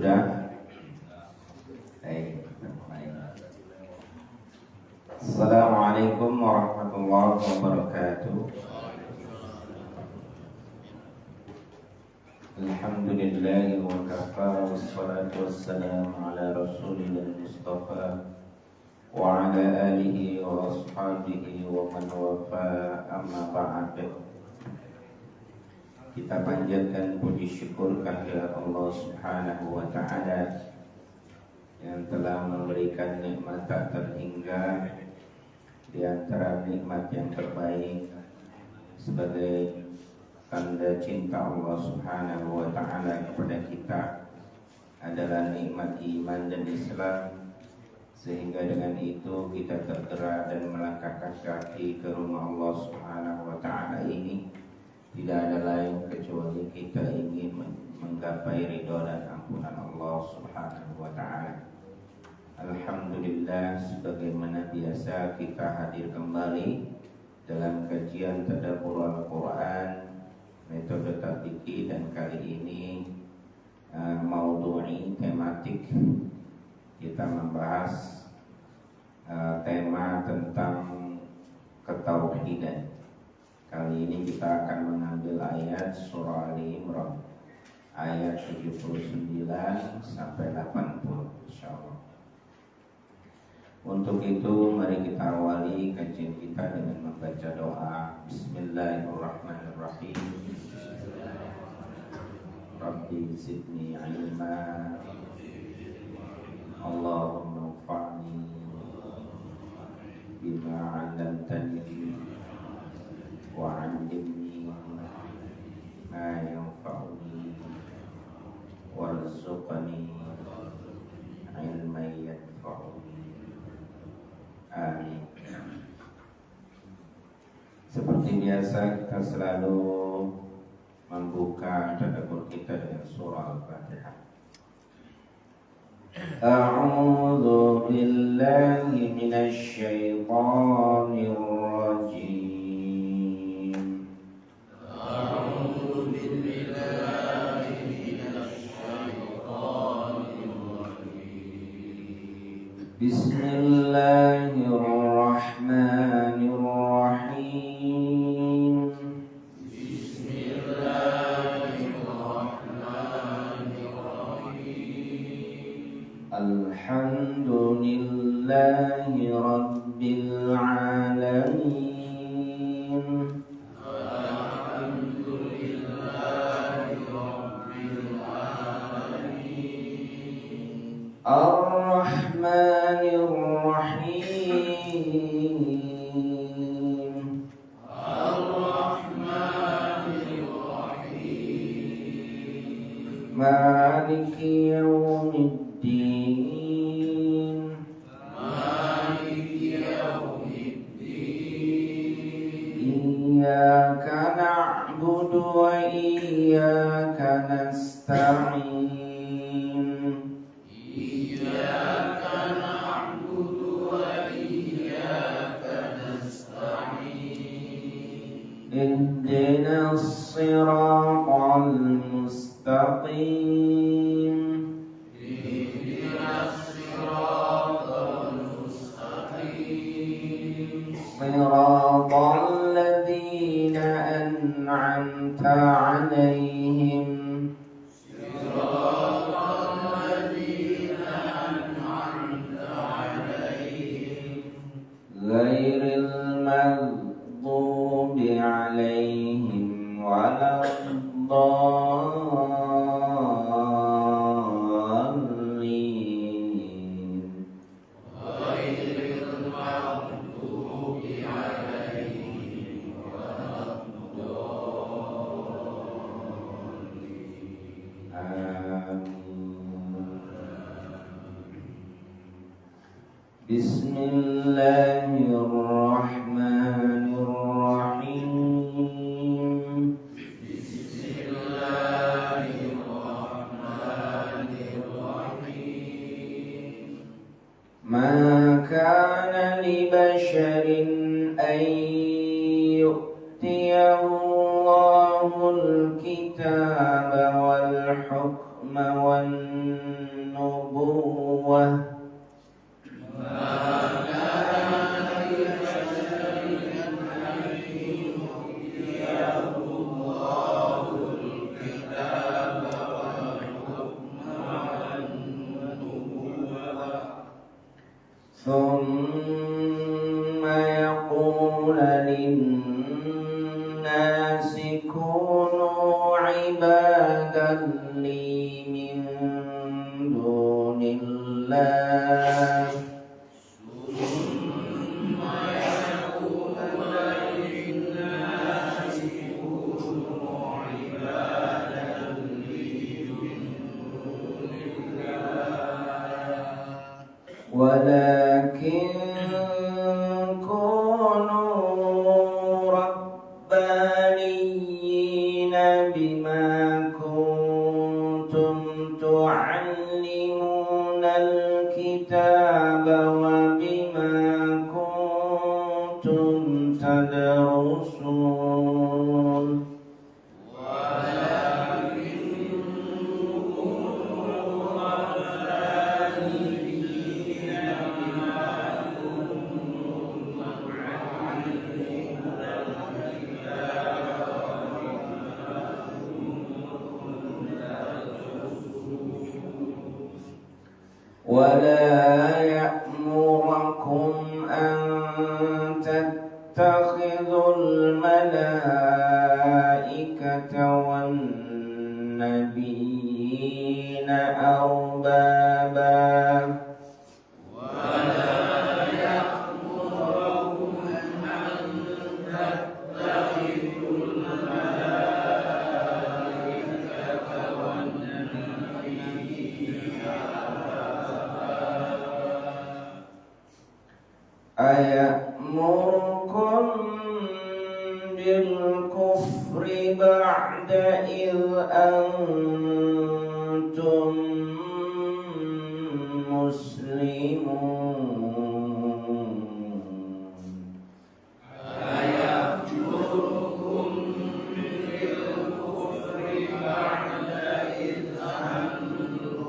Sudah? Baik. Assalamualaikum warahmatullahi wabarakatuh. Alhamdulillahi wa kafa, wassalatu wassalamu ala rasulillah mustafa wa ala alihi wa ashabihi wa man wafa, amma ba'd. Kita panjatkan puji syukur kehadirat Allah Subhanahu wa ta'ala yang telah memberikan nikmat tak terhingga di antara nikmat yang terbaik sebagai tanda cinta Allah Subhanahu wa ta'ala kepada kita adalah nikmat iman dan Islam, sehingga dengan itu kita tergerak dan melangkahkan kaki ke rumah Allah Subhanahu wa ta'ala ini. Tidak ada lain kecuali kita ingin menggapai ridha dan ampunan Allah Subhanahu wa ta'ala. Alhamdulillah, sebagaimana biasa kita hadir kembali dalam kajian tadabbur Al-Quran, metode tatbiki, dan kali ini maudhu'i, tematik. Kita membahas tema tentang ketauhidan. Kali ini kita akan mengambil ayat surah Ali Imran ayat 79 sampai 80 insyaallah. Untuk itu mari kita awali kajian kita dengan membaca doa. Bismillahirrahmanirrahim. Rabbi zidni ilma, Allahumma anfa'ni bima 'allamtani wa'allimni ma yanfa'uni warzuqni ilman yanfa'uni. Amin. Seperti biasa kita selalu membuka tadabbur kita dengan surah Al-Fatihah. A'udzu billahi minasy syaithanir rajim. Bismillahirrahmanirrahim. Alhamdulillahi rabbil alamin. Ar-Rahmanir Rahim. Maliki yaumiddin. Iyyaka na'budu wa iyyaka nasta'in. Ihdinas siratal mustaqim. Siratal ladzina an'amta 'alaihim. Ghairil maghdubi 'alaihim waladdallin. Bismillahirrahmanirrahim. Ma kana li basharin an yu'tiyahu Allahul kitaba wal hukma wan النبوة ثم يقول للناس كونوا عبادا لي من دون الله ولكن كونوا ربانيين بما كنتم تعلمون الكتاب وبما كنتم تدرسون ولا يأمركم أن تتخذوا الملائكة والنبيين أربابا أيأمركم بالكفر بعد إذ أنتم مسلمون أيأمركم بالكفر بعد إذ أنتم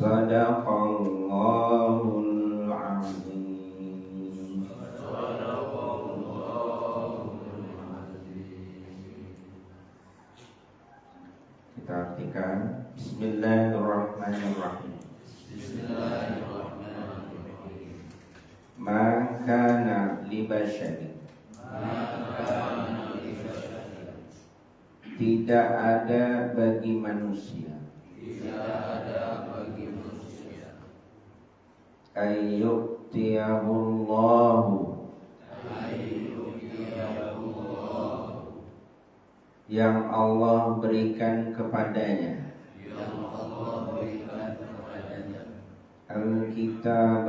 Sadaqallahul azim. Kita artikan Bismillahirrahmanirrahim. Makana libashari, tidak ada bagi manusia ayyuktiyahullahu, yang Allah berikan kepadanya al-kitab,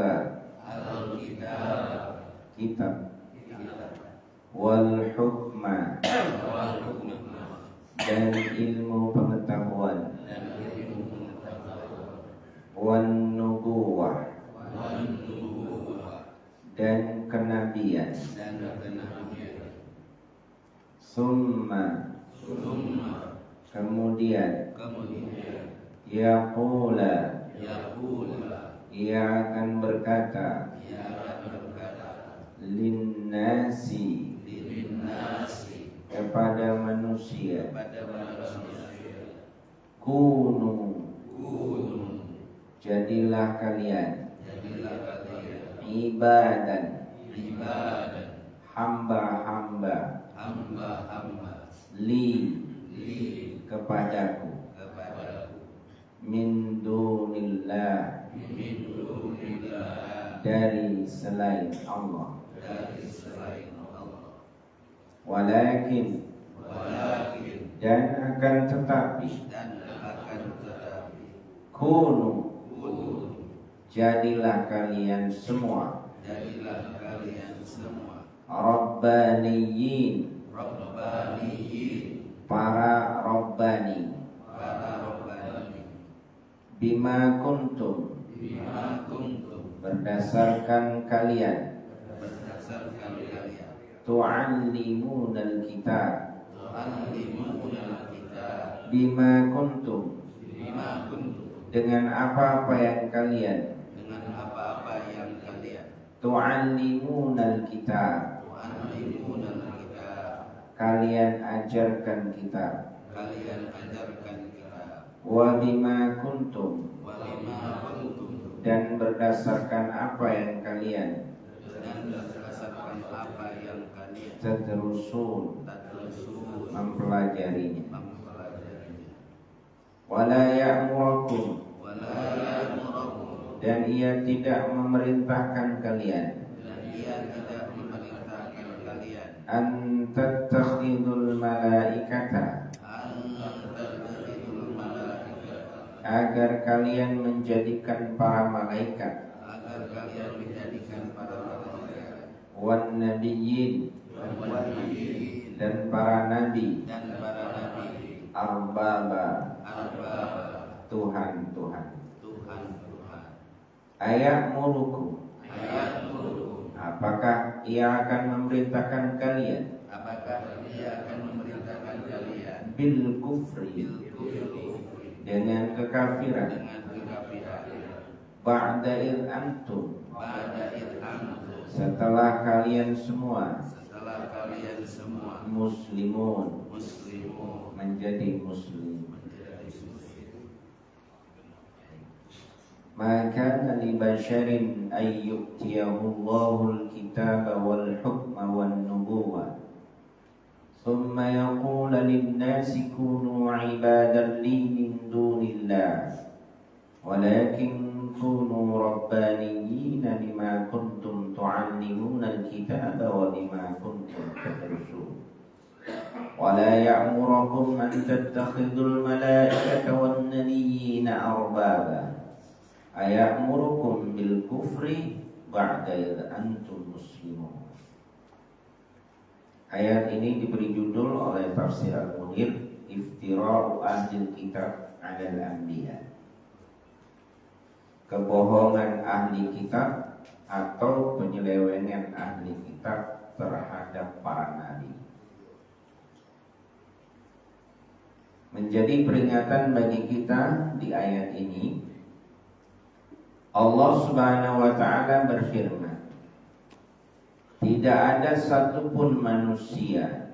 kitab, wal hukma, dan ilmu pengetahuan, wan nubuwah, dan kenabian, summa, kemudian, yaqula, ia akan berkata, linnasi, kepada manusia, kunu, jadilah kalian, ibadan, hamba-hamba, li, kepadaku, min dunillah, dari selain Allah, walakin, dan akan tetapi, kunu, jadilah kalian semua, Rabbaniyin, para Rabbani, bima kuntum, berdasarkan kalian, tu'allimunal kitab, bima kuntum, dengan apa-apa yang kalian, tu'allimunal kitab, kalian ajarkan kitab, wa bima kuntum, dan berdasarkan apa yang kalian, tadrusun, mempelajarinya. Wala ya'murakum, dan ia tidak memerintahkan kalian, an tattakhidul malaikata, agar kalian menjadikan para malaikat, wan nabiyyin, dan para nabi, arbaba, Tuhan-Tuhan. Aya'murukum, apakah ia akan memerintahkan kalian, bil kufri, dengan kekafiran, ba'da id antum, setelah kalian semua, muslimun, menjadi muslim. Maka li basharin ay yu'tiyahu Allahul kitaba wal hukma wan nubuwah thumma yaqulu lin-nasi kunu 'ibadan li min dunillah walakin kunu rabbaniyina bima kuntum tu'allimuna al-kitaba wa bima kuntum tadrusun wa la ya'murukum an tattakhidul malaikata wan nabiyyina arbaba aya'murukum bil kufri ba'da idh antum muslimun. Ayat ini diberi judul oleh Tafsir Al-Munir, Iftira'u Ahlil Kitab 'alal Anbiya, kebohongan ahli kitab atau penyelewengan ahli kitab terhadap para nabi. Menjadi peringatan bagi kita di ayat ini, Allah Subhanahu wa ta'ala berfirman, tidak ada satupun manusia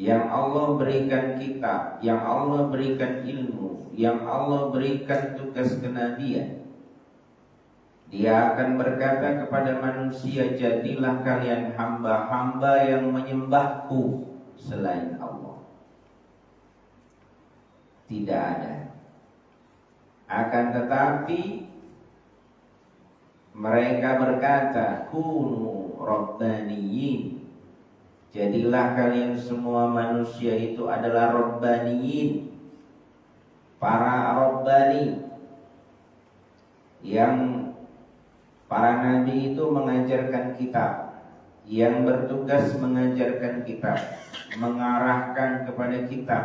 yang Allah berikan kitab, yang Allah berikan ilmu, yang Allah berikan tugas kenabian, dia akan berkata kepada manusia, jadilah kalian hamba-hamba yang menyembahku selain Allah. Tidak ada. Akan tetapi mereka berkata, kunu rabbaniyin, jadilah kalian semua manusia itu adalah rabbaniyin, para rabbani, yang para nabi itu mengajarkan kitab, yang bertugas mengajarkan kitab, mengarahkan kepada kitab,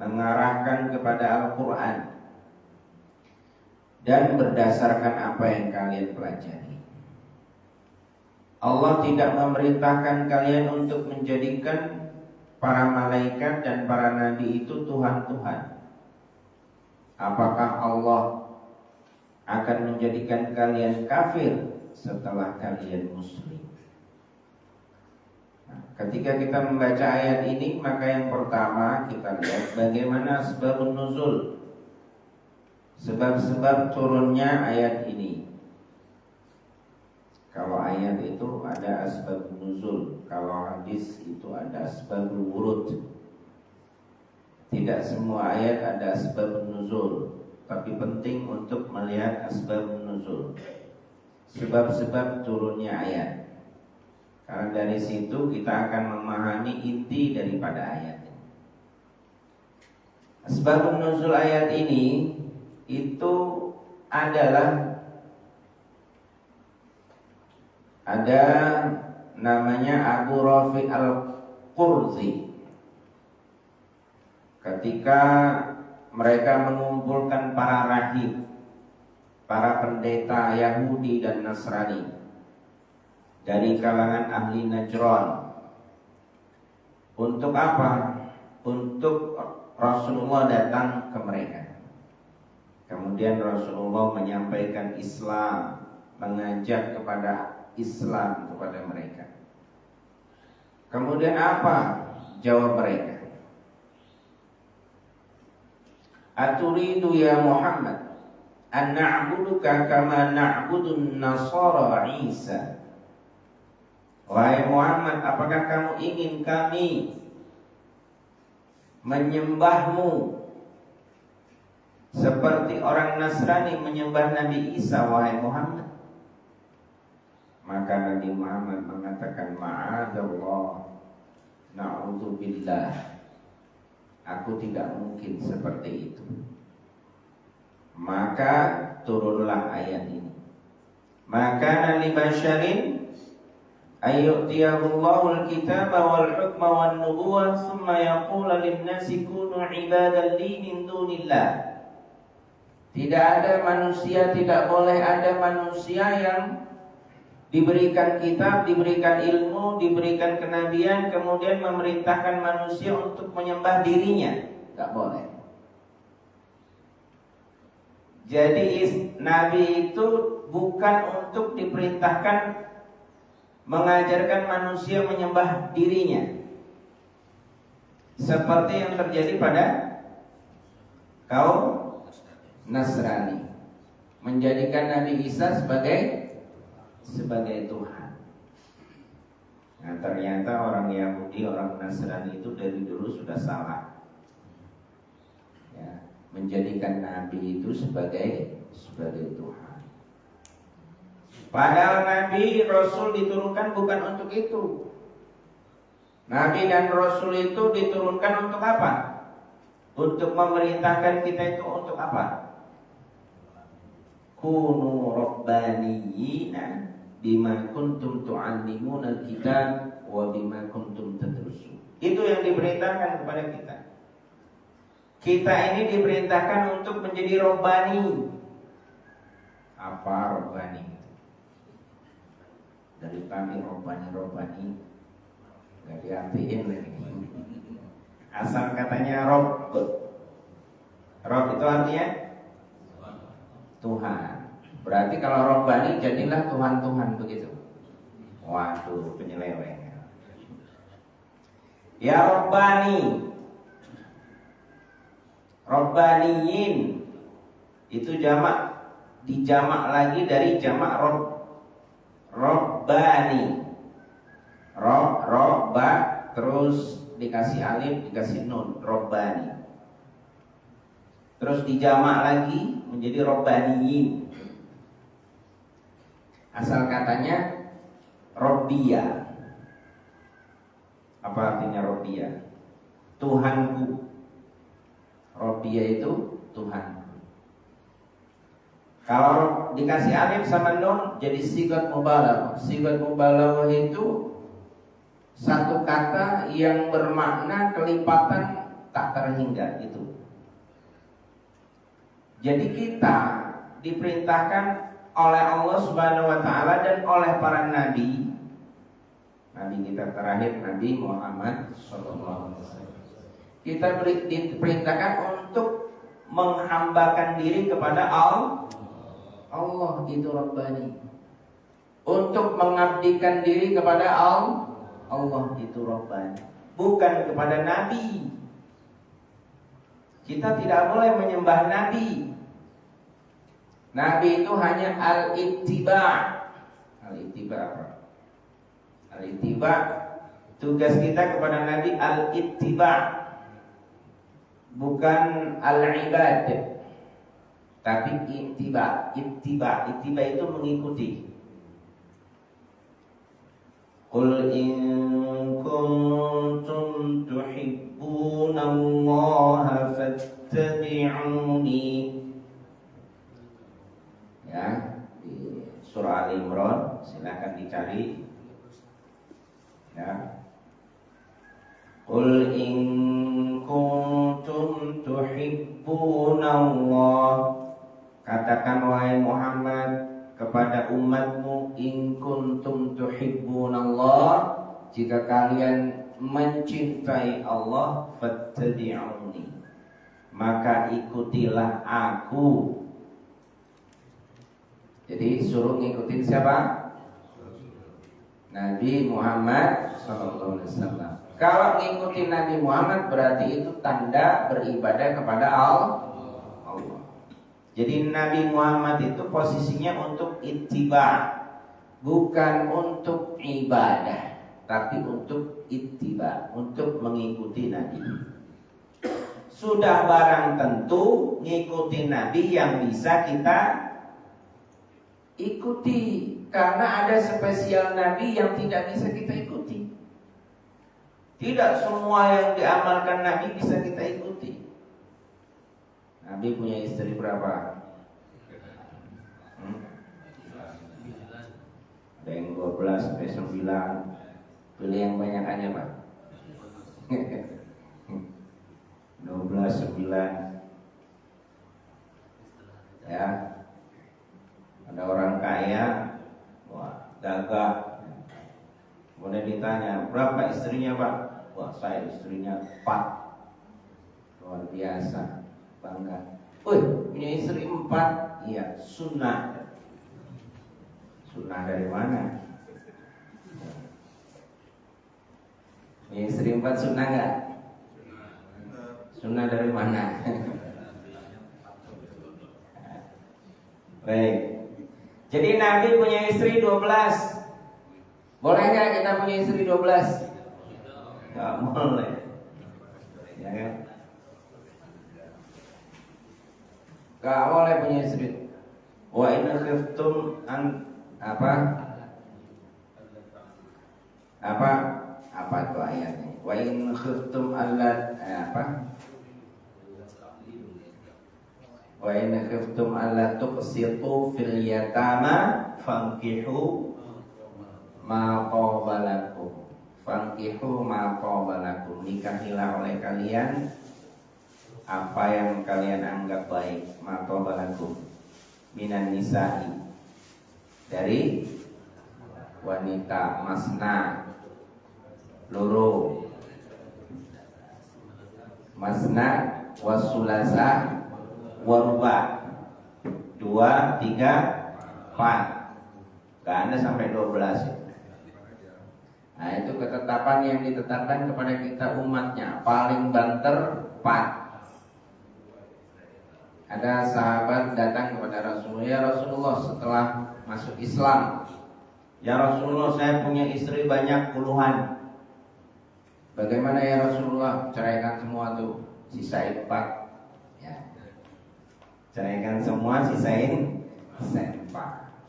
mengarahkan kepada Al-Quran, dan berdasarkan apa yang kalian pelajari. Allah tidak memerintahkan kalian untuk menjadikan para malaikat dan para nabi itu Tuhan-Tuhan. Apakah Allah akan menjadikan kalian kafir setelah kalian muslim? Nah, ketika kita membaca ayat ini, maka yang pertama kita lihat bagaimana sebab nuzul, sebab-sebab turunnya ayat ini. Kalau ayat itu ada asbab nuzul, kalau hadis itu ada asbab wurud. Tidak semua ayat ada asbab nuzul, tapi penting untuk melihat asbab nuzul, sebab-sebab turunnya ayat. Karena dari situ kita akan memahami inti daripada ayat. Asbab nuzul ayat ini itu adalah ada namanya Abu Rafi Al-Qurzi. Ketika mereka mengumpulkan para rahib, para pendeta Yahudi dan Nasrani dari kalangan ahli Najran, Untuk apa? Untuk Rasulullah datang ke mereka. Kemudian Rasulullah menyampaikan Islam, mengajak kepada Islam kepada mereka. Kemudian apa? Jawab mereka, Aturidu ya Muhammad an na'buduka kama na'budun Nasara Isa. Wahai Muhammad, apakah kamu ingin kami menyembahmu seperti orang Nasrani menyembah Nabi Isa, wahai Muhammad? Maka Nabi Muhammad mengatakan, ma'adallah, na'udzubillah, aku tidak mungkin seperti itu. Maka turunlah ayat ini. Maka li basyarin ayyutiyahullahu al-kitaba wal hukma wan nubuwah thumma yaqulu lin-nasi kunu ibadan li min dunillah. Tidak ada manusia, tidak boleh ada manusia yang diberikan kitab, diberikan ilmu, diberikan kenabian, kemudian memerintahkan manusia untuk menyembah dirinya. Tidak boleh. Jadi Nabi itu bukan untuk diperintahkan mengajarkan manusia menyembah dirinya, seperti yang terjadi pada kaum Nasrani, menjadikan Nabi Isa sebagai Tuhan. Nah, ternyata orang Yahudi, orang Nasrani itu dari dulu sudah salah, ya, menjadikan Nabi itu sebagai Tuhan. Padahal Nabi Rasul diturunkan bukan untuk itu. Nabi dan Rasul itu diturunkan untuk apa? Untuk memerintahkan kita itu untuk apa? Kunu rabbaniyina bima kuntum tu'allimuna al-kitab wa bima kuntum tadrusun. Itu yang diperintahkan kepada kita. Kita ini diperintahkan untuk menjadi robbani. Apa robbani? Dari kami robbani nggak diartiin lagi. Asal katanya Rob itu artinya Tuhan. Berarti kalau robbani jadilah Tuhan begitu. Waduh, penyeleweng. Ya robbani, robbaniyin itu jamak, dijamak lagi dari jamak robbani. Robba terus dikasih alif, dikasih nun, robbani. Terus dijamak lagi menjadi robbaniyin. Asal katanya Robbiyah. Apa artinya Robbiyah? Tuhanku. Robbiyah itu Tuhanku. Kalau dikasih alif sama nun jadi sigat mubalaghah. Sigat mubalaghah itu satu kata yang bermakna kelipatan tak terhingga itu. Jadi kita diperintahkan oleh Allah Subhanahu wa taala dan oleh para nabi kita terakhir Nabi Muhammad sallallahu alaihi wasallam. Kita diperintahkan untuk menghambakan diri kepada Allah itu Rabbani. Untuk mengabdikan diri kepada Allah itu Rabbani, bukan kepada nabi. Kita tidak boleh menyembah nabi. Nabi itu hanya al-ittiba. Al-ittiba apa? Al-ittiba, tugas kita kepada Nabi al-ittiba, bukan al-ibad, tapi ittiba. Ittiba itu mengikuti. Qul in kuntum tuhibbunallaha fattabi'uni. Ya, di surah Al-Imran, silakan dicari. Ya. Qul in kuntum tuhibbunallah, katakan wahai Muhammad kepada umatmu, in kuntum tuhibbunallah, jika kalian mencintai Allah, fattabi'uni, maka ikutilah aku. Jadi suruh ngikutin siapa? Nabi Muhammad SAW. Kalau ngikutin Nabi Muhammad berarti itu tanda beribadah kepada Allah. Jadi Nabi Muhammad itu posisinya untuk ittiba, bukan untuk ibadah, tapi untuk ittiba, untuk mengikuti Nabi. Sudah barang tentu ngikuti Nabi yang bisa kita ikuti, karena ada spesial Nabi yang tidak bisa kita ikuti. Tidak semua yang diamalkan Nabi bisa kita ikuti. Nabi punya istri berapa? Ada yang 12 sampai 9. Pilih yang banyak aja, Pak. 12, 9. Ya. Ada orang kaya, wah, gagah. Kemudian ditanya, berapa istrinya, Pak? Wah, saya istrinya 4. Luar biasa, bangga. Wih, punya istri 4. Iya, sunnah. Sunnah dari mana? Punya istri 4 sunnah nggak? Sunnah dari mana? Baik. Jadi Nabi punya istri 12. Boleh nggak kita punya istri 12? Nggak boleh. Ya kan? Nggak boleh punya istri. Wa in khiftum an apa itu ayatnya? Wa in khiftum alla Wa in khiftum alla tuqsitu fil yatama fankihu ma qabalakum. Fankihu ma qabalakum. Nikahilah oleh kalian apa yang kalian anggap baik. Ma qabalakum minan nisa'i, dari wanita, masna, loro, masna wasulasa waruba, 2, 3, 4. Gak ada sampai 12. Nah, itu ketetapan yang ditetapkan kepada kita umatnya. Paling banter 4. Ada sahabat datang kepada Rasulullah, ya Rasulullah, setelah masuk Islam, ya Rasulullah, saya punya istri banyak puluhan. Bagaimana ya Rasulullah? Ceraikan semua tuh, sisain 4. Ya. Ceraikan semua, sisain 4.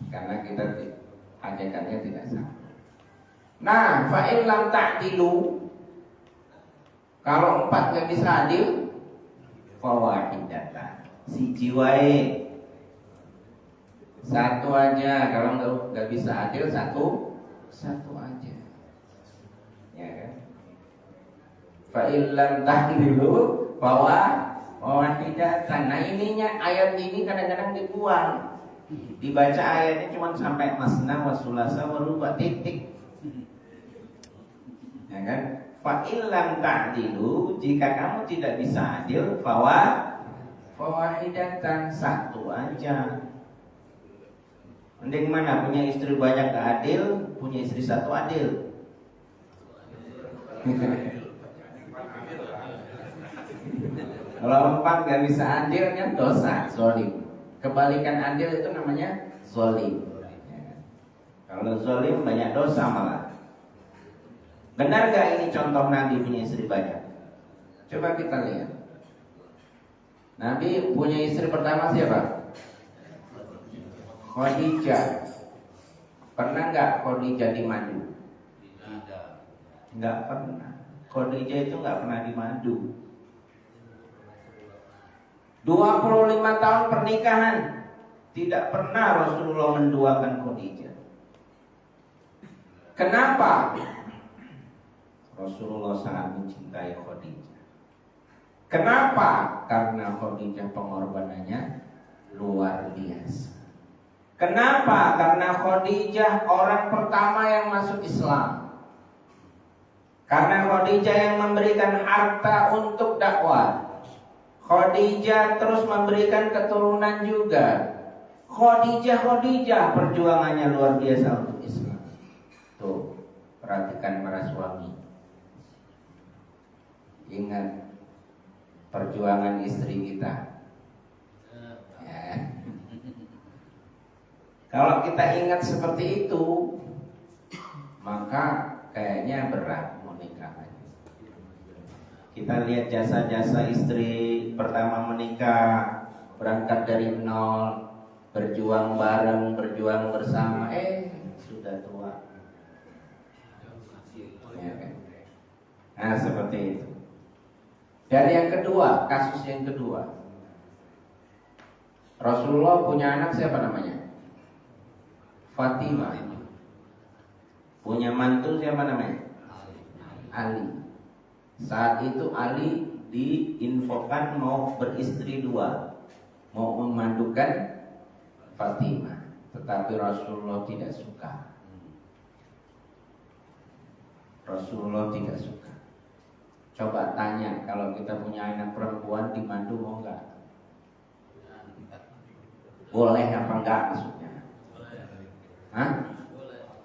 Karena kita hakikatnya tidak sama. Nah, fa'in lam ta'dilu, kalau 4 gak bisa adil, fawahidatan, si jiwae, 1 aja. Kalau nggak bisa adil, satu aja, ya kan? Fa'in lam ta'dilu fawahidatan. Nah, ininya ayat ini kadang-kadang dibuang, dibaca ayatnya cuma sampai masna wasulasa waruba, titik. Ya kan? Fa'in lam ta'dilu, jika kamu tidak bisa adil, fawahidatan, 1 aja. Mending mana, punya istri banyak gak adil, punya istri 1 adil? Kalau 4 gak bisa adil kan dosa, zolim. Kebalikan adil itu namanya zolim. Kalau zolim banyak dosa malah. Benar gak ini contoh Nabi punya istri banyak? Coba kita lihat. Nabi punya istri pertama siapa? Khadijah. Pernah gak Khadijah dimadu? Gak pernah. Khadijah itu gak pernah dimadu. 25 tahun pernikahan, tidak pernah Rasulullah menduakan Khadijah. Kenapa? Rasulullah sangat mencintai Khadijah. Kenapa? Karena Khadijah pengorbanannya luar biasa. Kenapa? Karena Khadijah orang pertama yang masuk Islam. Karena Khadijah yang memberikan harta untuk dakwah. Khadijah terus memberikan keturunan juga. Khadijah perjuangannya luar biasa untuk Islam. Tuh, perhatikan para suami. Ingat perjuangan istri kita. Ya. Kalau kita ingat seperti itu, maka kayaknya berat mau nikah. Kita lihat jasa-jasa istri pertama menikah, berangkat dari nol, berjuang bareng, berjuang bersama, sudah tua. Ya, kan? Nah, seperti itu. Dan yang kedua, kasus yang kedua, Rasulullah punya anak siapa namanya? Fatimah. Punya mantu siapa namanya? Ali. Saat itu Ali diinfokan mau beristri dua, mau memandukan Fatimah, tetapi Rasulullah tidak suka. Rasulullah tidak suka. Coba tanya, kalau kita punya anak perempuan dimandu mau enggak? Boleh apa enggak maksudnya? Hah?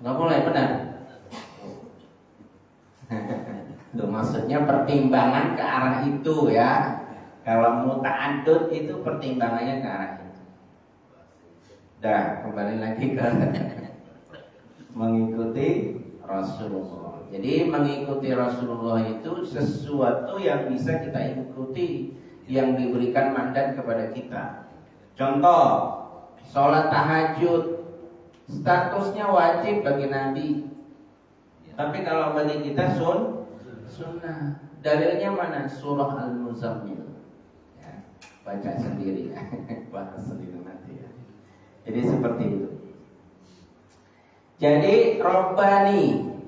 Enggak boleh, benar? Itu maksudnya pertimbangan ke arah itu ya. Kalau mau ta'addud itu pertimbangannya ke arah itu. Dah, kembali lagi ke mengikuti Rasulullah. Jadi mengikuti Rasulullah itu sesuatu yang bisa kita ikuti, yang diberikan mandat kepada kita. Contoh, sholat tahajud statusnya wajib bagi Nabi. Tapi kalau bagi kita sunnah. Dalilnya mana? Surah Al-Muzammil. Ya, baca sendiri ya. Bahas sendiri nanti ya. Jadi seperti itu. Jadi Rabbani,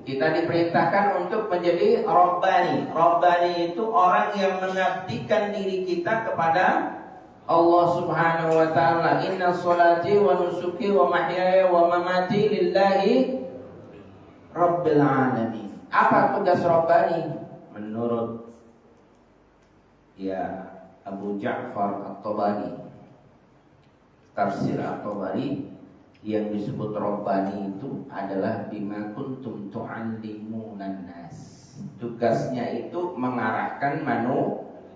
kita diperintahkan untuk menjadi Rabbani. Rabbani itu orang yang mengabdikan diri kita kepada Allah Subhanahu wa taala. Inna sholati wa nusuki wa mahyaya wa mamati lillahi Rabbil alamin. Apa tugas Rabbani? Menurut Abu Ja'far At-Tabari, tafsir At-Tabari, yang disebut Rabbani itu adalah bima kuntum tu'allimunan nas. Tugasnya itu mengarahkan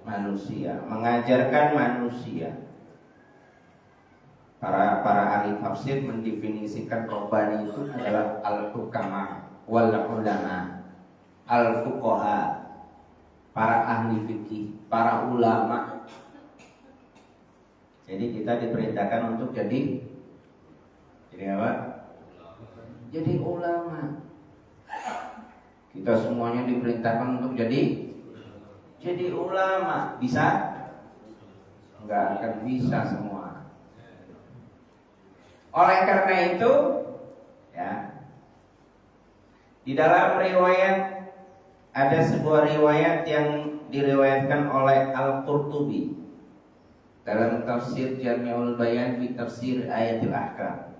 manusia, mengajarkan manusia. Para ahli tafsir mendefinisikan Rabbani itu adalah al-hukama wal ulama, al-fuqaha, para ahli fikih, para ulama. Jadi kita diperintahkan untuk jadi apa? Jadi ulama. Kita semuanya diperintahkan untuk jadi ulama. Bisa? Enggak akan bisa semua. Oleh karena itu, ya, di dalam riwayat ada sebuah riwayat yang diriwayatkan oleh Al-Qurtubi dalam tafsir Jami'ul Bayan fi Tafsir Ayatul Ahkam.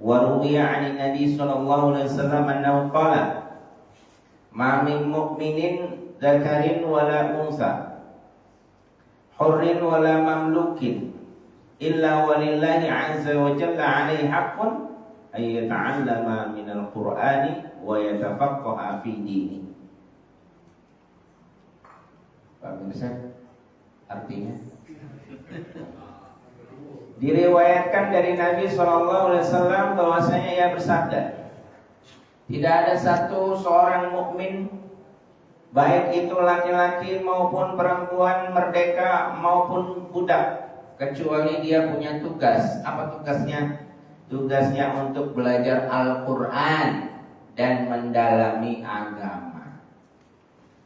Wa ruwiya 'an Nabi sallallahu alaihi wasallam annahu qala ma min mu'minin dzakarin wala unsa hurrin wala mamlukin illa walillahi 'azza wa jalla 'alaihi haqqun ay yata'allama minal qur'ani wa yatafaqqaha fi dini. Pak Mirsa, artinya diriwayatkan dari Nabi SAW bahwasanya ia bersabda, tidak ada seorang mukmin, baik itu laki-laki maupun perempuan, merdeka maupun budak, kecuali dia punya tugas. Apa tugasnya? Tugasnya untuk belajar Al-Quran dan mendalami agama.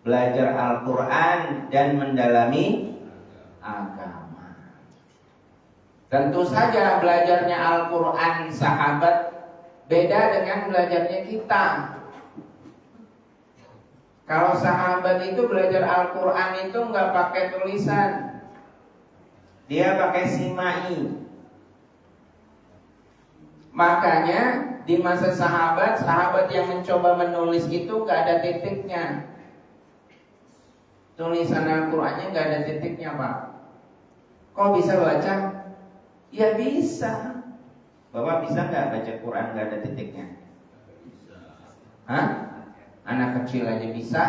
Belajar Al-Quran dan mendalami agama. Tentu saja belajarnya Al-Quran sahabat beda dengan belajarnya kita. Kalau sahabat itu belajar Al-Quran itu nggak pakai tulisan, dia pakai simai. Makanya di masa sahabat yang mencoba menulis itu gak ada titiknya. Tulisan Al-Qur'annya gak ada titiknya, Pak. Kok bisa baca? Ya bisa. Bapak bisa gak baca Quran gak ada titiknya? Hah? Anak kecil aja bisa.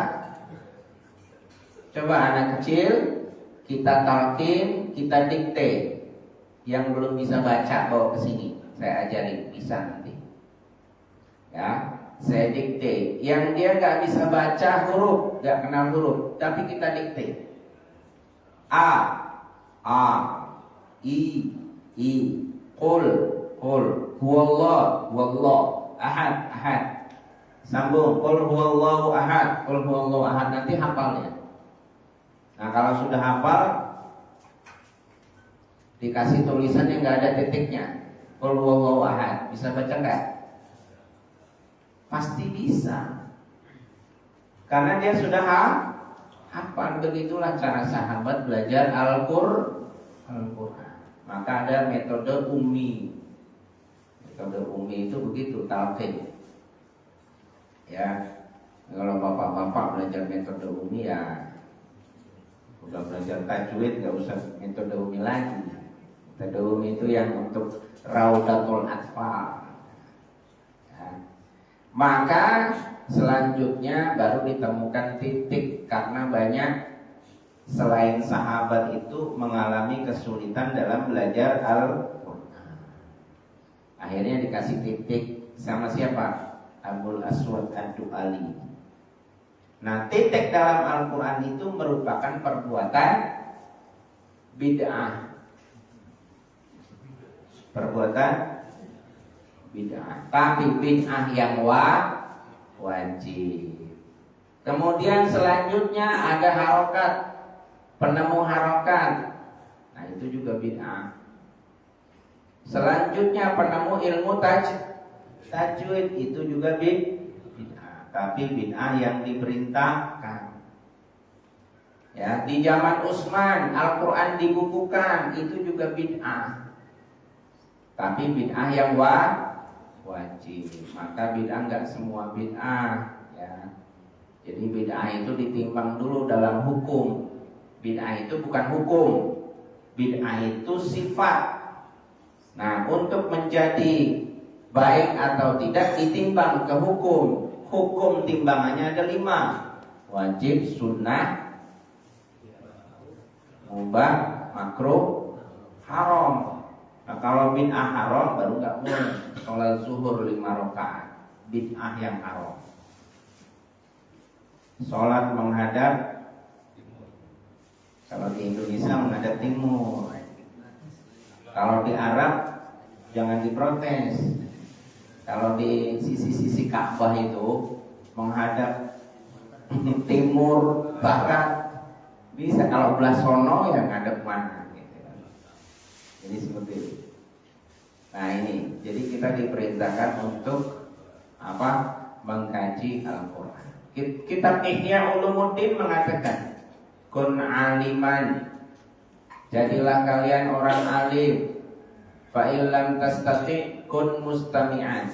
Coba anak kecil kita talkin, kita dikte. Yang belum bisa baca bawa ke sini, saya ajarin, bisa nanti. Ya, saya dikte. Yang dia nggak bisa baca huruf, nggak kenal huruf, tapi kita dikte. A, I, qul, huwallah, ahad. Sambung, qul huwallahu ahad, nanti hafalnya. Nah, kalau sudah hafal, dikasih tulisan yang nggak ada titiknya, qul huwallahu ahad, bisa baca nggak? Pasti bisa, karena dia sudah hafal. Begitulah cara sahabat belajar Al-Qur'an. Maka ada metode ummi. Metode ummi itu begitu, talqin. Ya, kalau bapak-bapak belajar metode ummi ya udah belajar tajwid, nggak usah metode ummi lagi. Metode ummi itu yang untuk Raudatul Atfal. Ya. Maka selanjutnya baru ditemukan titik, karena banyak selain sahabat itu mengalami kesulitan dalam belajar Al-Qur'an. Akhirnya dikasih titik sama siapa? Abul Aswad Ad-Du'ali. Nah, titik dalam Al-Qur'an itu merupakan perbuatan bid'ah. Perbuatan bid'ah, tapi bid'ah yang wajib. Kemudian selanjutnya ada harokat, penemu harokat. Nah, itu juga bid'ah. Selanjutnya penemu ilmu tajwid, itu juga bid'ah, tapi bid'ah yang diperintahkan. Ya, di zaman Utsman Al-Qur'an dibukukan, itu juga bid'ah. Tapi bid'ah yang wajib. Maka bid'ah enggak semua bid'ah, ya. Jadi bid'ah itu ditimbang dulu dalam hukum. Bid'ah itu bukan hukum. Bid'ah itu sifat. Nah, untuk menjadi baik atau tidak ditimbang ke hukum. Hukum timbangannya ada 5. Wajib, sunnah, mubah, makruh, haram. Nah, kalau bid'ah haram baru nggak boleh sholat zuhur 5 rakaat. Bid'ah yang haram. Sholat menghadap, kalau di Indonesia menghadap timur. Kalau di Arab jangan diprotes. Kalau di sisi-sisi Ka'bah itu menghadap timur, barat, bisa. Kalau belah sono ya ngadep mana gitu. Jadi seperti itu. Nah, ini, jadi kita diperintahkan untuk apa? Mengkaji Al-Qur'an. Kitab Ihya Ulumuddin mengatakan, kun aliman, jadilah kalian orang alim. Fa illam tastati kun mustami'an,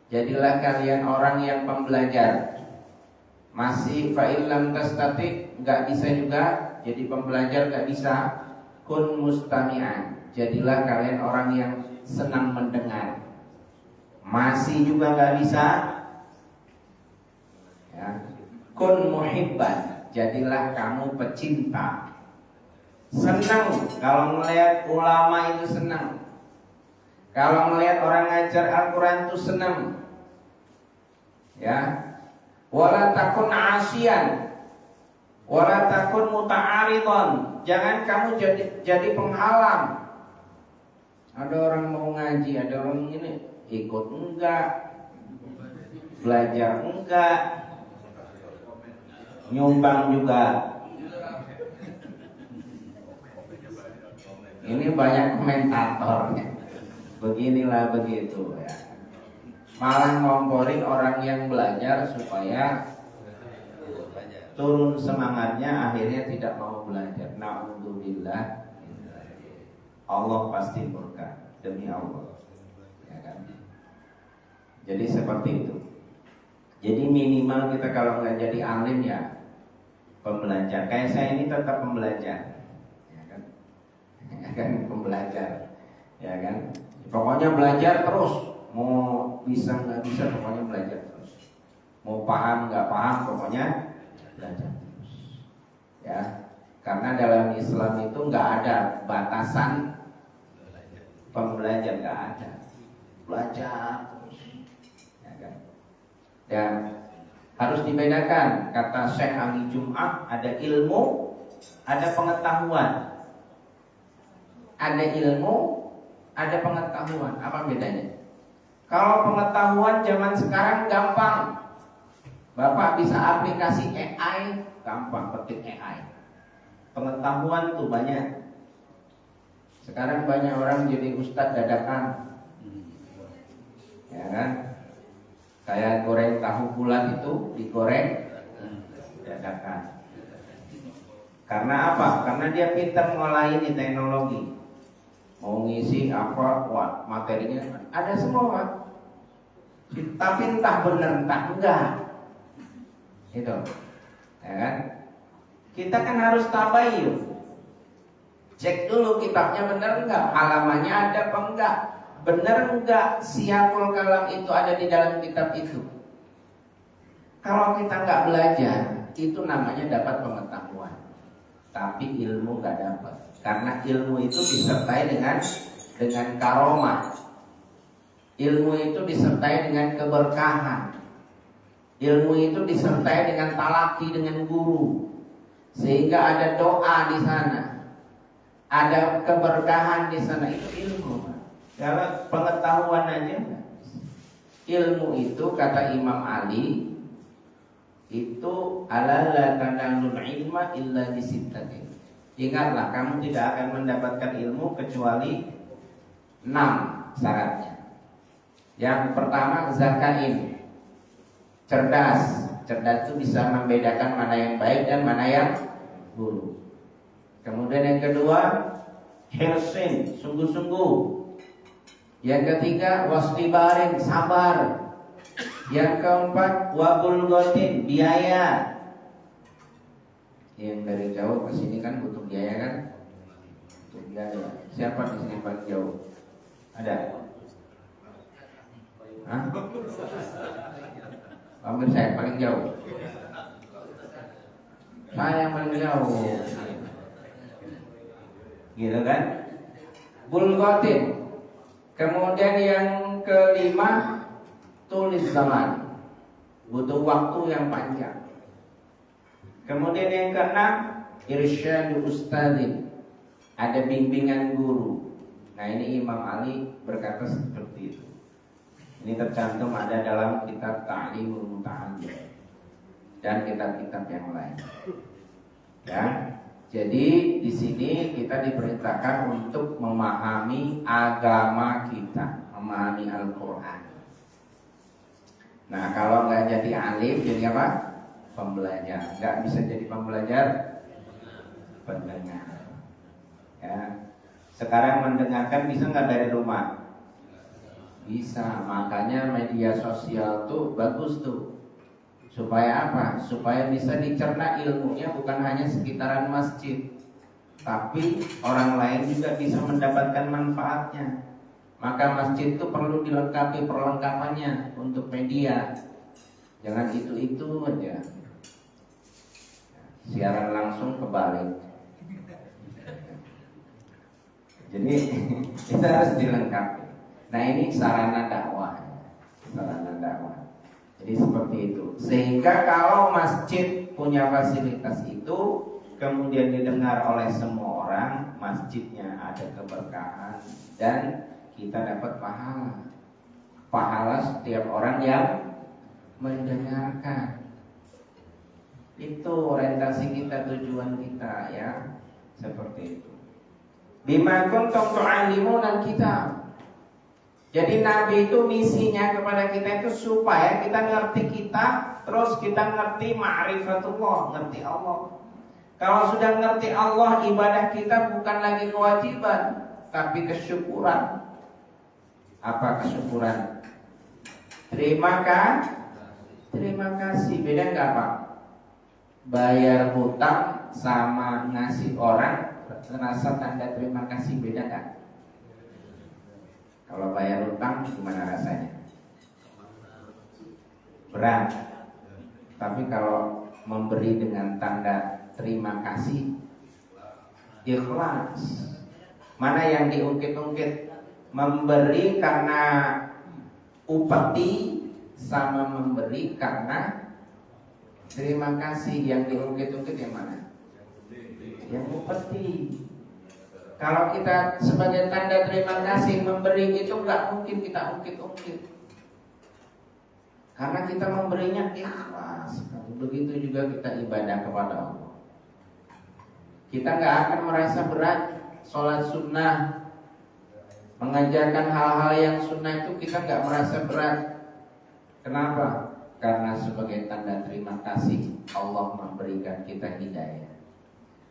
jadilah kalian orang yang pembelajar. Masih fa illam tastati, enggak bisa juga jadi pembelajar, enggak bisa. Kun mustami'an, jadilah kalian orang yang senang mendengar. Masih juga enggak bisa. Ya. Kun muhibban, jadilah kamu pecinta. Senang kalau melihat ulama itu senang. Kalau melihat orang ngajar Al-Quran itu senang. Ya. Wala takun asian, wala takun muta'aridon, jangan kamu jadi penghalang. Ada orang mau ngaji, ada orang ini ikut enggak, belajar enggak, nyumbang juga. Ini banyak komentatornya. Beginilah begitu ya. Malah ngomporin orang yang belajar supaya turun semangatnya, akhirnya tidak mau belajar. Na'udzubillah. Allah pasti murka, demi Allah. Ya kan? Jadi seperti itu. Jadi minimal kita kalau nggak jadi alim ya pembelajar. Kayak saya ini tetap pembelajar, ya kan? Ya kan pembelajar, ya kan? Pokoknya belajar terus. Mau bisa nggak bisa, pokoknya belajar terus. Mau paham nggak paham, pokoknya belajar terus. Ya, karena dalam Islam itu nggak ada batasan pembelajar, nggak ada. Belajar terus, ya kan? Dan harus dibedakan, kata Syekh Ali Jum'ah, ada ilmu, ada pengetahuan. Ada ilmu, ada pengetahuan. Apa bedanya? Kalau pengetahuan zaman sekarang gampang. Bapak bisa aplikasi AI, gampang ketik AI. Pengetahuan tuh banyak. Sekarang banyak orang jadi ustadz dadakan, ya kan? Kayak goreng tahu bulat itu digoreng dadakan. Karena apa? Karena dia pintar ngolahin teknologi. Mau ngisi apa, wah materinya ada semua, Pak. Tapi entah benar entah enggak. Itu, ya kan? Kita kan harus tabayun. Cek dulu kitabnya benar enggak, halamannya ada apa enggak, benar enggak siyaqul kalam itu ada di dalam kitab itu. Kalau kita enggak belajar, itu namanya dapat pengetahuan, tapi ilmu enggak dapat. Karena ilmu itu disertai dengan karomah. Ilmu itu disertai dengan keberkahan. Ilmu itu disertai dengan talaki, dengan guru. Sehingga ada doa di sana, ada keberkahan di sana. Itu ilmu. Kalau pengetahuan aja, ilmu itu kata Imam Ali itu ala la tanalul ilma illa bisittatin. Ingatlah, kamu tidak akan mendapatkan ilmu kecuali 6 syaratnya. Yang pertama zakain, cerdas. Cerdas itu bisa membedakan mana yang baik dan mana yang buruk. Kemudian yang kedua hirsin, sungguh-sungguh. Yang ketiga wastibarin, sabar. Yang keempat wabul gotin, biaya. Yang dari jauh ke sini kan butuh biaya kan? Butuh biaya. Siapa di sini paling jauh? Ada? Hah? Hampir saya paling jauh. Saya yang paling jauh. Gitu kan? Bulghatin. Kemudian yang kelima tulis zaman. Butuh waktu yang panjang. Kemudian yang keenam irsyadu ustadzin. Ada bimbingan guru. Nah ini Imam Ali berkata seperti itu. Ini tercantum ada dalam kitab Ta'limul Muta'allim dan kitab-kitab yang lain. Ya, jadi di sini kita diperintahkan untuk memahami agama kita, memahami Al-Quran. Nah, kalau nggak jadi alim, jadi apa? Pembelajar. Nggak bisa jadi pembelajar, pendengar. Ya, sekarang mendengarkan bisa nggak dari rumah? Bisa, makanya media sosial tuh bagus tuh. Supaya apa? Supaya bisa dicerna ilmunya bukan hanya sekitaran masjid, tapi orang lain juga bisa mendapatkan manfaatnya. Maka masjid itu perlu dilengkapi perlengkapannya untuk media. Jangan itu-itu aja. Siaran langsung kebalik. Jadi kita harus dilengkapi. Nah ini sarana dakwah. Sarana dakwah. Jadi seperti itu. Sehingga kalau masjid punya fasilitas itu, kemudian didengar oleh semua orang, masjidnya ada keberkahan dan kita dapat pahala. Pahala setiap orang yang mendengarkan. Itu orientasi kita, tujuan kita ya. Seperti itu. Bima kuntum tu'allimuna kitab. Jadi Nabi itu misinya kepada kita itu supaya kita ngerti kita, terus kita ngerti ma'rifatullah, ngerti Allah. Kalau sudah ngerti Allah, ibadah kita bukan lagi kewajiban, tapi kesyukuran. Apa kesyukuran? Terima kasih. Beda nggak Pak? Bayar hutang sama ngasih orang terasa tanda terima kasih, beda nggak? Kalau bayar hutang gimana rasanya? Berat. Tapi kalau memberi dengan tanda terima kasih, ikhlas. Mana yang diungkit-ungkit? Memberi karena upeti sama memberi karena terima kasih. Yang diungkit-ungkit yang mana? Yang upeti. Kalau kita sebagai tanda terima kasih memberi itu nggak mungkin kita ungkit-ungkit, karena kita memberinya ikhlas. Begitu juga kita ibadah kepada Allah. Kita nggak akan merasa berat. Sholat sunnah, mengajarkan hal-hal yang sunnah itu kita nggak merasa berat. Kenapa? Karena sebagai tanda terima kasih Allah memberikan kita hidayah.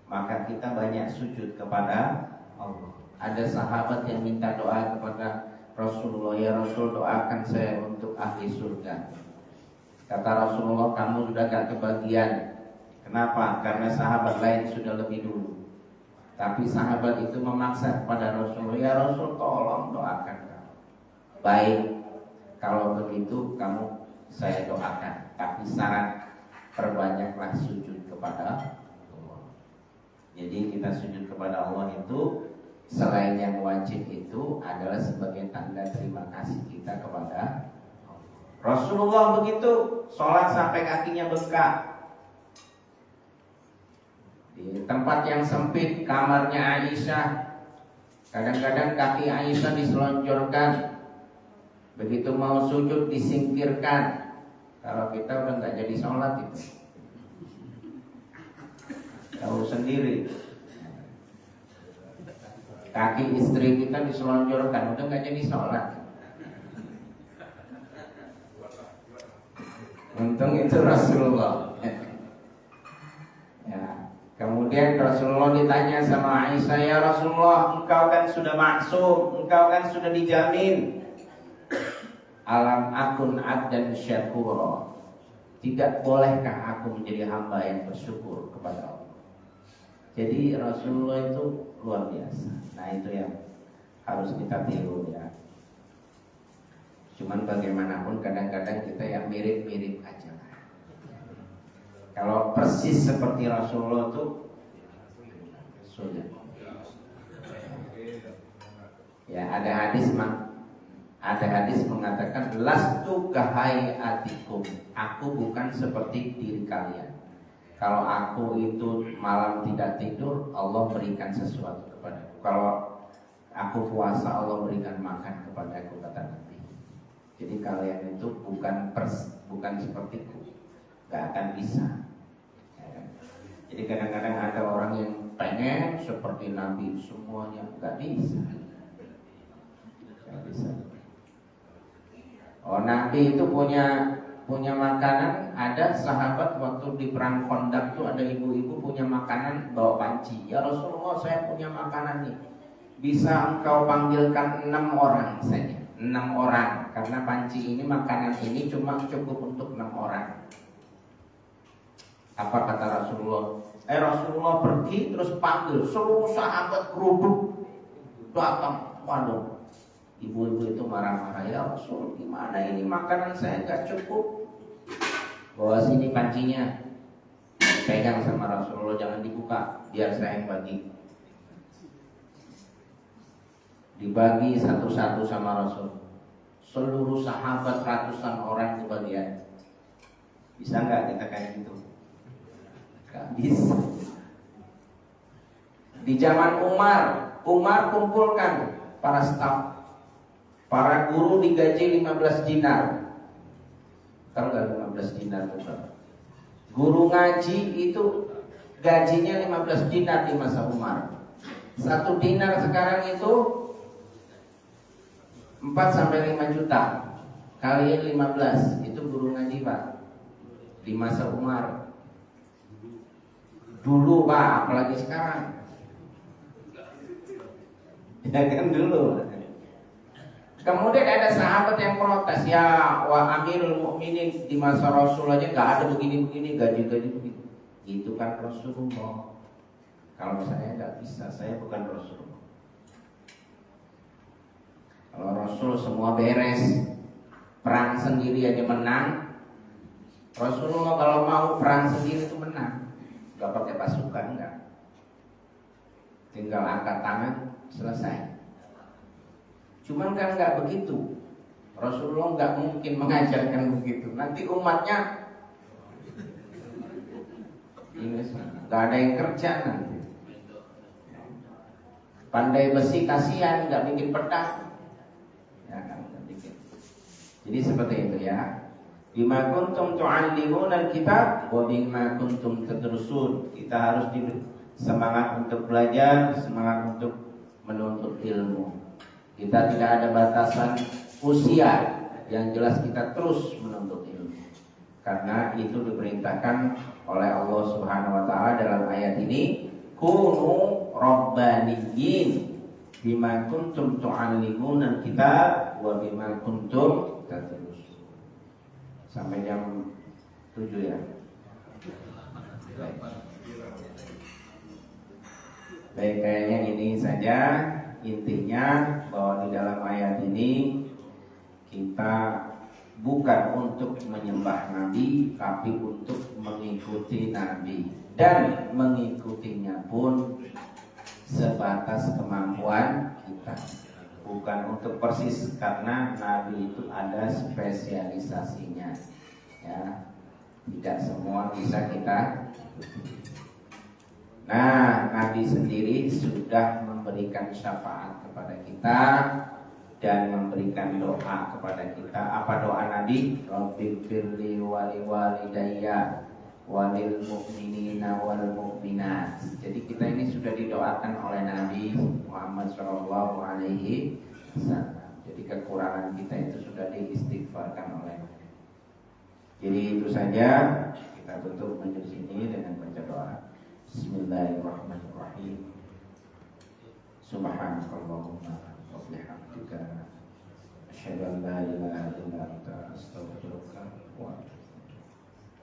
Maka kita banyak sujud kepada Allah. Ada sahabat yang minta doa kepada Rasulullah, ya Rasul doakan saya untuk ahli surga. Kata Rasulullah, kamu sudah gak kebagian. Kenapa? Karena sahabat lain sudah lebih dulu. Tapi sahabat itu memaksa kepada Rasulullah, ya Rasul tolong doakan kamu. Baik, kalau begitu kamu saya doakan, tapi syarat perbanyaklah sujud kepada Allah. Jadi kita sujud kepada Allah itu selain yang wajib itu adalah sebagai tanda terima kasih kita kepada Rasulullah. Begitu sholat sampai kakinya bengkak. Di tempat yang sempit kamarnya Aisyah, kadang-kadang kaki Aisyah diselonjorkan. Begitu mau sujud disingkirkan. Kalau kita udah nggak jadi sholat itu, tahu sendiri. Kaki istri kita diselonjorkan, udah nggak jadi sholat. Untung itu Rasulullah. Ya. Kemudian Rasulullah ditanya sama Aisyah, ya Rasulullah, engkau kan sudah maksum, engkau kan sudah dijamin. Alam akun abdan syakura. Tidak bolehkah aku menjadi hamba yang bersyukur kepada Allah? Jadi Rasulullah itu luar biasa. Nah itu yang harus kita tiru ya. Cuman bagaimanapun kadang-kadang kita yang mirip-mirip aja. Kalau persis seperti Rasulullah itu sulit. Ya ada hadis mengatakan lastu kahayatikum. Aku bukan seperti diri kalian. Kalau aku itu malam tidak tidur, Allah berikan sesuatu kepadaku. Kalau aku puasa, Allah berikan makan kepadaku, kata Nabi. Jadi kalian itu bukan sepertiku, gak akan bisa. Ya. Jadi kadang-kadang ada orang yang pengen seperti Nabi, semuanya gak bisa. Gak bisa. Oh, Nabi itu punya makanan. Ada sahabat waktu di perang Khandaq tuh ada ibu-ibu punya makanan bawa panci. Ya Rasulullah, saya punya makanan nih. Bisa engkau panggilkan 6 orang saja. 6 orang, karena panci ini, makanan ini cuma cukup untuk 6 orang. Apa kata Rasulullah? Rasulullah pergi terus panggil seluruh sahabat kerudung datang. Waduh, ibu-ibu itu marah-marah, ya Rasul, gimana ini makanan saya nggak cukup? Bawa sini pancinya, pegang sama Rasulullah, jangan dibuka, biar saya yang bagi. Dibagi satu-satu sama Rasul. Seluruh sahabat ratusan orang kebagian. Bisa nggak kita kayak gitu? Gak bisa. Di zaman Umar kumpulkan para staf, para guru digaji 15 dinar. Tahu nggak 15 dinar bukan? Guru ngaji itu gajinya 15 dinar di masa Umar. 1 dinar sekarang itu 4 sampai 5 juta. Kalian 15, itu guru ngaji Pak. Di masa Umar. Dulu Pak, apalagi sekarang. Ya kan dulu. Kemudian ada sahabat yang protes, ya wa Amirul Mukminin di masa Rasul aja nggak ada begini-begini, gaji-gaji begitu. Itu kan Rasulullah. Kalau saya nggak bisa, saya bukan Rasulullah. Kalau Rasul semua beres, perang sendiri aja menang. Rasulullah kalau mau perang sendiri itu menang, nggak pakai pasukan, nggak. Tinggal angkat tangan, selesai. Cuman kan nggak begitu. Rasulullah nggak mungkin mengajarkan begitu. Nanti umatnya ini nggak ada yang kerja nanti. Pandai besi kasihan, nggak bikin pedang. Ya kan, nggak bikin. Jadi seperti itu ya. Bima kuntum tu'allimuna al-kitab wa bima kuntum tadrusun. Kita harus diberi semangat untuk belajar, semangat untuk menuntut ilmu. Kita tidak ada batasan usia, yang jelas kita terus menuntut ilmu. Karena itu diperintahkan oleh Allah Subhanahu wa taala dalam ayat ini, kunu rabbaniyin bima kuntum tu'allimuna al-kitab wa bima kuntum tadrus. Sampai jam 7 ya. Baik, kayaknya ini saja intinya, bahwa di dalam ayat ini kita bukan untuk menyembah Nabi, tapi untuk mengikuti Nabi, dan mengikutinya pun sebatas kemampuan kita, bukan untuk persis, karena Nabi itu ada spesialisasinya ya, tidak semua bisa kita ikuti. Nah, Nabi sendiri sudah memberikan syafaat kepada kita dan memberikan doa kepada kita. Apa doa Nabi? Rabbighfirli wa liwalidayya walil mu'minina wal mu'minat. Jadi kita ini sudah didoakan oleh Nabi Muhammad sallallahu alaihi wasallam. Jadi kekurangan kita itu sudah diistighfarkan oleh Nabi. Jadi itu saja, kita tutup majelis ini dengan baca doa. Bismillahirrahmanirrahim. Subhanakallahumma wa bihamdika asyhadu an la ilaha illa anta astaghfiruka wa atubu ilaik.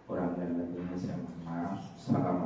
Kurang dan lebihnya saya mohon maaf. Assalamualaikum.